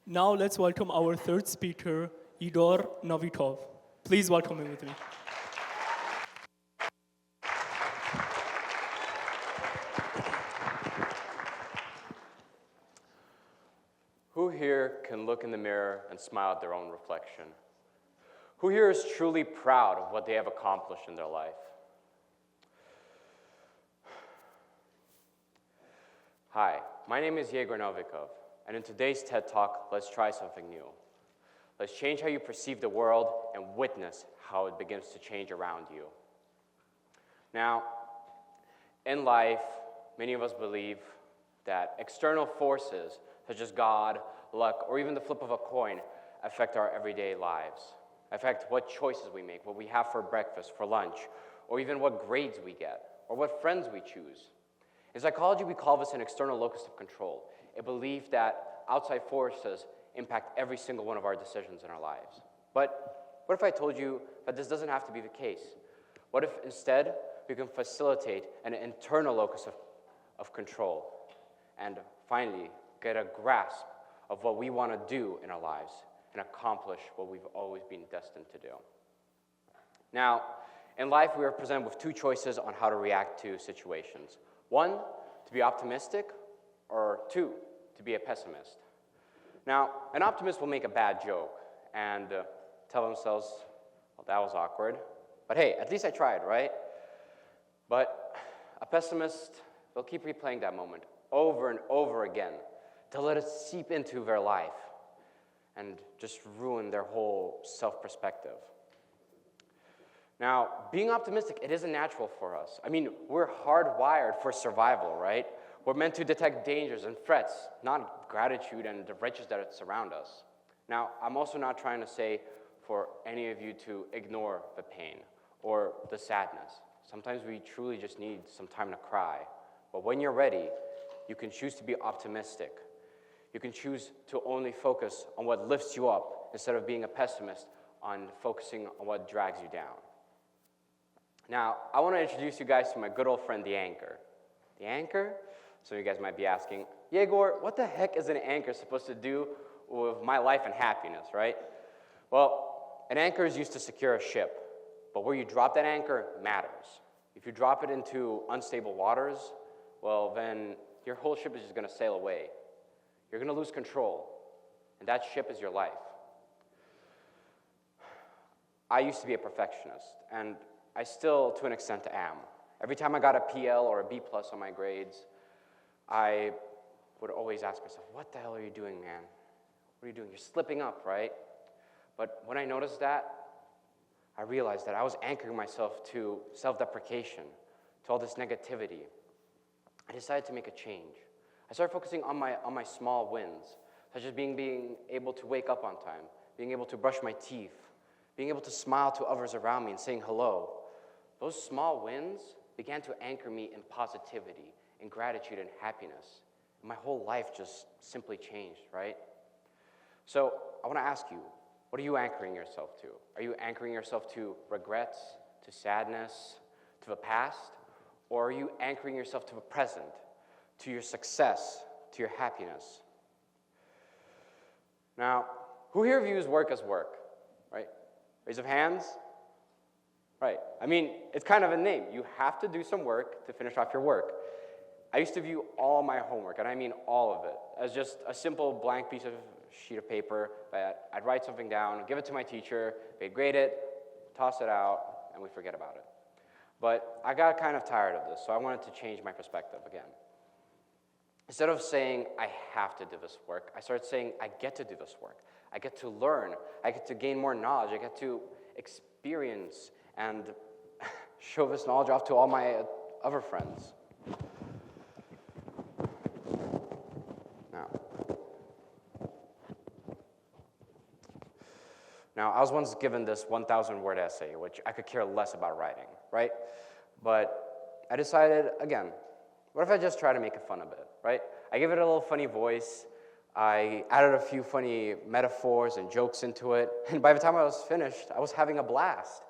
Now let's welcome our third speaker, Egor Novikov. Please welcome him with me. Who here can look in the mirror and smile at their own reflection? Who here is truly proud of what they have accomplished in their life? Hi, my name is Egor Novikov, and in today's TED Talk, let's try something new. Let's change how you perceive the world and witness how it begins to change around you. Now, in life, many of us believe that external forces, such as God, luck, or even the flip of a coin, affect our everyday lives, affect what choices we make, what we have for breakfast, for lunch, or even what grades we get, or what friends we choose. In psychology, we call this an external locus of control, a belief that outside forces impact every single one of our decisions in our lives. But what if I told you that this doesn't have to be the case? What if instead we can facilitate an internal locus of control and finally get a grasp of what we want to do in our lives and accomplish what we've always been destined to do? Now, in life, we are presented with two choices on how to react to situations. One, to be optimistic, or two, to be a pessimist. Now, an optimist will make a bad joke and tell themselves, well, that was awkward. But hey, at least I tried, right? But a pessimist will keep replaying that moment over and over again to let it seep into their life and just ruin their whole self-perspective. Now, being optimistic, it isn't natural for us. I mean, we're hardwired for survival, right? We're meant to detect dangers and threats, not gratitude and the riches that surround us. Now, I'm also not trying to say for any of you to ignore the pain or the sadness. Sometimes we truly just need some time to cry. But when you're ready, you can choose to be optimistic. You can choose to only focus on what lifts you up instead of being a pessimist on focusing on what drags you down. Now, I want to introduce you guys to my good old friend, the anchor. The anchor? So you guys might be asking, Egor, what the heck is an anchor supposed to do with my life and happiness, right? Well, an anchor is used to secure a ship, but where you drop that anchor matters. If you drop it into unstable waters, well, then your whole ship is just going to sail away. You're going to lose control, and that ship is your life. I used to be a perfectionist, and I still, to an extent, am. Every time I got a PL or a B+ on my grades, I would always ask myself, what the hell are you doing, man? What are you doing? You're slipping up, right? But when I noticed that, I realized that I was anchoring myself to self-deprecation, to all this negativity. I decided to make a change. I started focusing on my small wins, such as being able to wake up on time, being able to brush my teeth, being able to smile to others around me and saying hello. Those small wins began to anchor me in positivity, in gratitude and happiness. And my whole life just simply changed, right? So I want to ask you, what are you anchoring yourself to? Are you anchoring yourself to regrets, to sadness, to the past? Or are you anchoring yourself to the present, to your success, to your happiness? Now, who here views work as work, right? Raise of hands. Right. I mean, it's kind of a name. You have to do some work to finish off your work. I used to view all my homework, and I mean all of it, as just a simple blank sheet of paper that I'd write something down, give it to my teacher, they'd grade it, toss it out, and we forget about it. But I got kind of tired of this, so I wanted to change my perspective again. Instead of saying, I have to do this work, I started saying, I get to do this work. I get to learn. I get to gain more knowledge. I get to experience and show this knowledge off to all my other friends. Now, I was once given this 1,000-word essay, which I could care less about writing, right? But I decided, again, what if I just try to make fun of it, right? I give it a little funny voice. I added a few funny metaphors and jokes into it. And by the time I was finished, I was having a blast.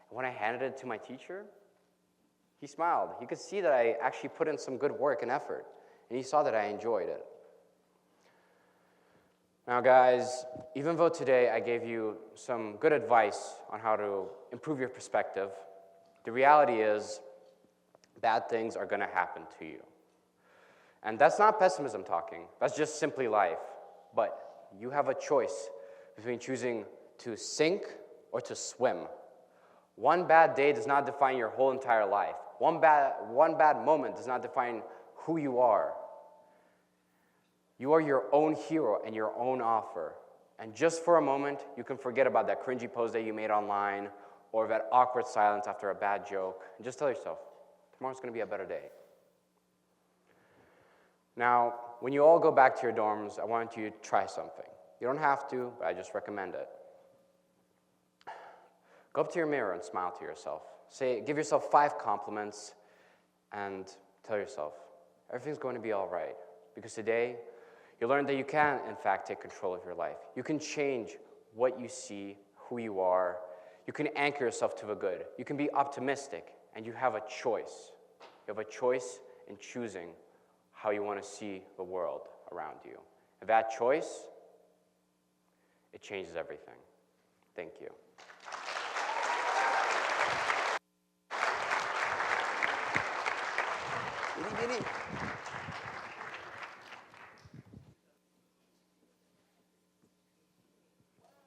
And when I handed it to my teacher, he smiled. He could see that I actually put in some good work and effort. And he saw that I enjoyed it. Now, guys, even though today I gave you some good advice on how to improve your perspective, the reality is bad things are going to happen to you. And that's not pessimism talking. That's just simply life. But you have a choice between choosing to sink or to swim. One bad day does not define your whole entire life. One bad moment does not define who you are. You are your own hero and your own author. And just for a moment, you can forget about that cringy post that you made online or that awkward silence after a bad joke. And just tell yourself, tomorrow's going to be a better day. Now, when you all go back to your dorms, I want you to try something. You don't have to, but I just recommend it. Go up to your mirror and smile to yourself. Give yourself 5 compliments and tell yourself, everything's going to be all right. Because today, you learned that you can, in fact, take control of your life. You can change what you see, who you are. You can anchor yourself to the good. You can be optimistic, and you have a choice. You have a choice in choosing how you want to see the world around you. And that choice, it changes everything. Thank you. Ini.